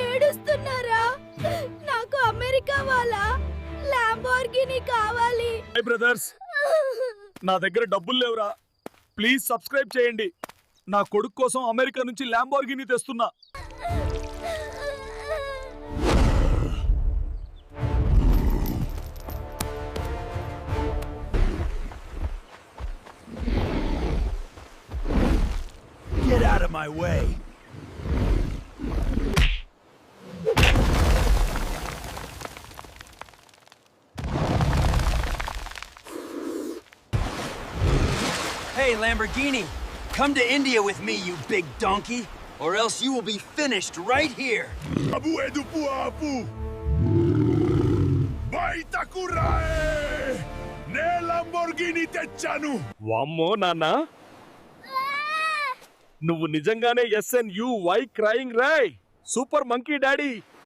ఏడుస్తున్నారా? నాకు అమెరికా వాళ్ళ ల్యాంబోర్గిని కావాలి. హై బ్రదర్స్, నా దగ్గర డబ్బులు లేవురా. ప్లీజ్ సబ్స్క్రైబ్ చేయండి. నా కొడుకు కోసం అమెరికా నుంచి Lamborghini తెస్తున్నా. Get out of my way. Hey, Lamborghini, come to India with me, you big donkey, or else you will be finished right here. Abu edu puapu. Baita kurai. Ne Lamborghini తెచ్చాను. వామ్మో నాన్న, నువ్వు నిజంగానే SNUY crying రాయ్. Super monkey daddy.